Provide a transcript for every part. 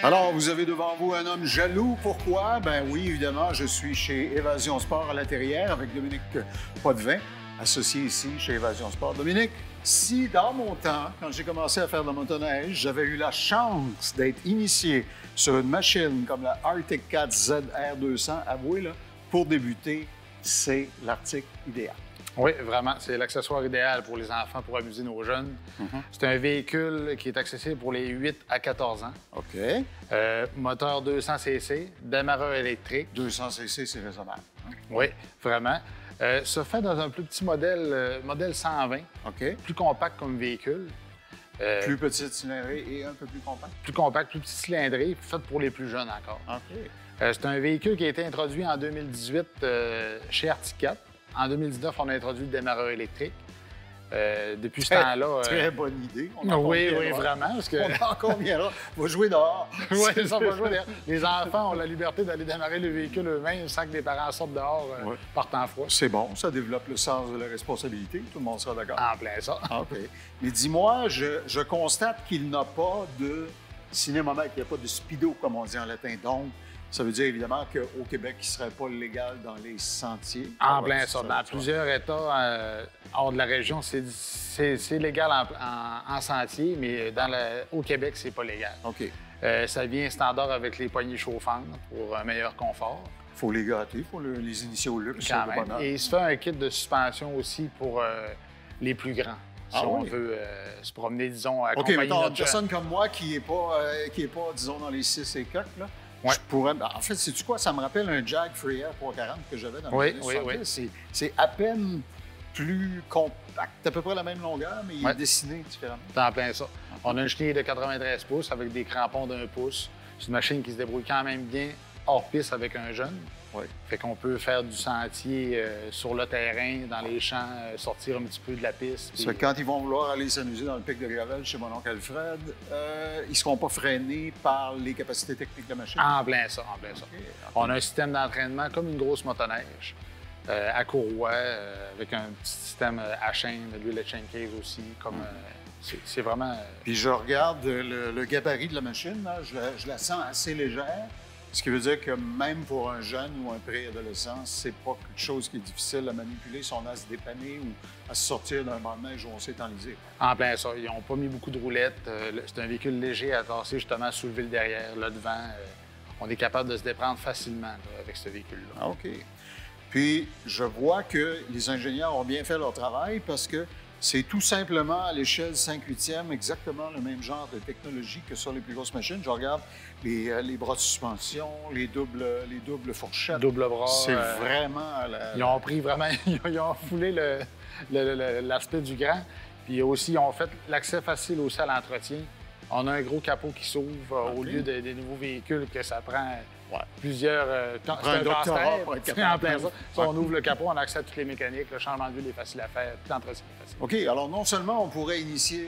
Alors, vous avez devant vous un homme jaloux. Pourquoi? Ben oui, évidemment, je suis chez Évasion Sport à La Terrière avec Dominique Potvin, associé ici chez Évasion Sport. Dominique, si dans mon temps, quand j'ai commencé à faire de la motoneige, j'avais eu la chance d'être initié sur une machine comme la Arctic Cat ZR200, avouez, là, pour débuter, c'est l'article idéal. Oui, vraiment. C'est l'accessoire idéal pour les enfants, pour amuser nos jeunes. C'est un véhicule qui est accessible pour les 8 à 14 ans. OK. Moteur 200 cc, démarreur électrique. 200 cc, c'est raisonnable. Hein? Oui, vraiment. Ça fait dans un plus petit modèle, modèle 120. OK. Plus compact comme véhicule. Plus petite cylindrée et un peu plus compact. Plus compact, plus petit cylindré, fait pour les plus jeunes encore. OK. C'est un véhicule qui a été introduit en 2018 chez Arctic Cat. En 2019, on a introduit le démarreur électrique. Depuis ce temps-là... Très bonne idée. Oui, vraiment. Parce que... On a encore bien là. On va jouer dehors. Oui, ça va jouer dehors. Les enfants ont la liberté d'aller démarrer le véhicule eux-mêmes sans que les parents sortent dehors par temps froid. C'est bon, ça développe le sens de la responsabilité. Tout le monde sera d'accord. En plein ça. OK. Mais dis-moi, je constate qu'il n'a pas de cinémomètre, il n'y a pas de speedo, comme on dit en latin. Donc, ça veut dire évidemment qu'au Québec, il ne serait pas légal dans les sentiers. En plein ça. Dans plusieurs États hors de la région, c'est légal en sentier, mais au Québec, c'est pas légal. OK. Ça vient standard avec les poignées chauffantes pour un meilleur confort. Il faut les gâter, il faut les initier au luxe. Quand même. Et il se fait un kit de suspension aussi pour les plus grands. Si on veut se promener, disons, accompagner OK, mettons, une notre personne comme moi qui n'est pas, disons, dans les 6 et quelques, là. Ouais. Je pourrais... En fait, sais-tu quoi? Ça me rappelle un Jag Freer 340 que j'avais dans les années 70. C'est à peine plus compact, à peu près la même longueur, mais il est dessiné différemment. C'est en plein ça. On a une chenille de 93 pouces avec des crampons d'1 pouce. C'est une machine qui se débrouille quand même bien hors piste avec un jeune. Oui. Fait qu'on peut faire du sentier sur le terrain, dans les champs, sortir un petit peu de la piste. Puis... Quand ils vont vouloir aller s'amuser dans le pic de Gravel chez mon oncle Alfred, ils ne seront pas freinés par les capacités techniques de la machine. En plein ça, en plein ça. Okay. On a un système d'entraînement comme une grosse motoneige, à courroie, avec un petit système à chaîne, de l'huile de chain case aussi, comme... c'est vraiment... Puis je regarde le gabarit de la machine, là, je la sens assez légère. Ce qui veut dire que même pour un jeune ou un préadolescent, c'est pas quelque chose qui est difficile à manipuler si on a à se dépanner ou à se sortir d'un banc de neige où on s'est enlisé. En plein ça. Ils n'ont pas mis beaucoup de roulettes. C'est un véhicule léger à tasser, justement, à soulever le derrière, le devant. On est capable de se déprendre facilement là, avec ce véhicule-là. Ah, OK. Puis, je vois que les ingénieurs ont bien fait leur travail parce que c'est tout simplement à l'échelle 5/8e exactement le même genre de technologie que sur les plus grosses machines. Je regarde les bras de suspension, les doubles fourchettes. Double bras. C'est vraiment... Ils ont pris vraiment... Ils ont foulé l'aspect du grand. Puis aussi, ils ont fait l'accès facile aussi à l'entretien. On a un gros capot qui s'ouvre au lieu des nouveaux véhicules que ça prend... plusieurs... c'est un doctorat pour être capable. En plein ça. Si on ouvre le capot, on a accès à toutes les mécaniques. Le changement d'huile est facile à faire. Tout l'entretien est facile. OK. Alors, non seulement on pourrait initier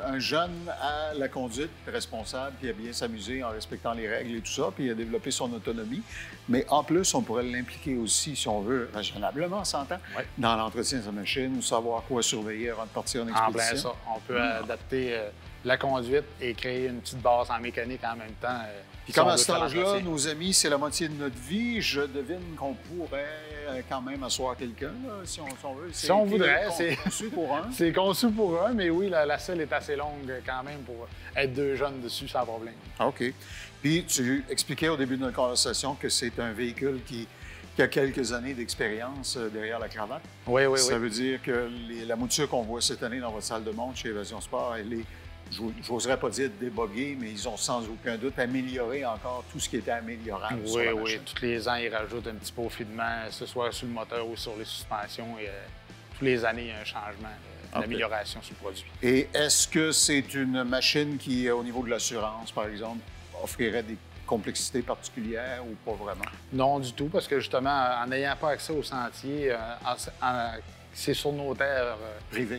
un jeune à la conduite responsable, puis à bien s'amuser en respectant les règles et tout ça, puis à développer son autonomie, mais en plus, on pourrait l'impliquer aussi, si on veut, raisonnablement, s'entend, dans l'entretien de sa machine ou savoir quoi surveiller avant de partir en expédition. En plein ça. On peut adapter la conduite et créer une petite base en mécanique en même temps. Puis comme à cet âge-là, nos amis, c'est la moitié de notre vie, je devine qu'on pourrait quand même asseoir quelqu'un, si on veut. Si on voudrait. C'est conçu pour un. C'est conçu pour un, mais oui, la selle est assez longue quand même pour être deux jeunes dessus sans problème. OK. Puis tu expliquais au début de notre conversation que c'est un véhicule qui a quelques années d'expérience derrière la cravate. Oui. Ça veut dire que la mouture qu'on voit cette année dans votre salle de montre chez Évasion Sport, elle est... J'oserais pas dire déboguer, mais ils ont sans aucun doute amélioré encore tout ce qui était améliorable sur la machine. Tous les ans, ils rajoutent un petit peaufinement, que ce soit sur le moteur ou sur les suspensions. Et, tous les années, il y a un changement, une amélioration sur le produit. Et est-ce que c'est une machine qui, au niveau de l'assurance, par exemple, offrirait des complexités particulières ou pas vraiment? Non, du tout, parce que justement, en n'ayant pas accès au sentier, c'est sur nos terres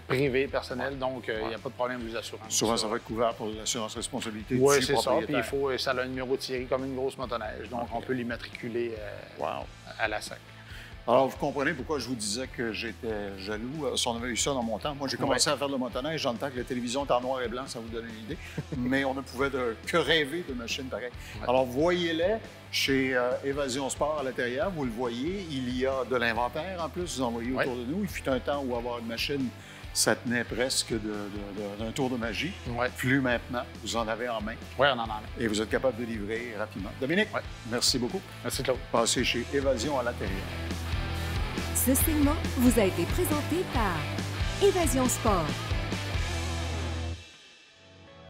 privées, personnelles, donc il n'y a pas de problème avec les assurances. Souvent, ça va être couvert pour l'assurance responsabilité. Oui, c'est ça. Puis ça a un numéro de série comme une grosse motoneige, donc on peut l'immatriculer à la SAC. Alors, vous comprenez pourquoi je vous disais que j'étais jaloux. Si on avait eu ça dans mon temps, moi, j'ai commencé à faire le motoneige dans le temps que la télévision était en noir et blanc, ça vous donne une idée. Mais on ne pouvait que rêver de machines pareilles. Ouais. Alors, voyez-les chez Évasion Sport à l'intérieur. Vous le voyez, il y a de l'inventaire en plus. Vous en voyez autour de nous. Il fut un temps où avoir une machine, ça tenait presque d'un tour de magie. Ouais. Plus maintenant, vous en avez en main. Oui, on en a en main. Et vous êtes capable de livrer rapidement. Dominique, merci beaucoup. Merci, Claude. Passez chez Évasion à l'intérieur. Ce segment vous a été présenté par Évasion Sport.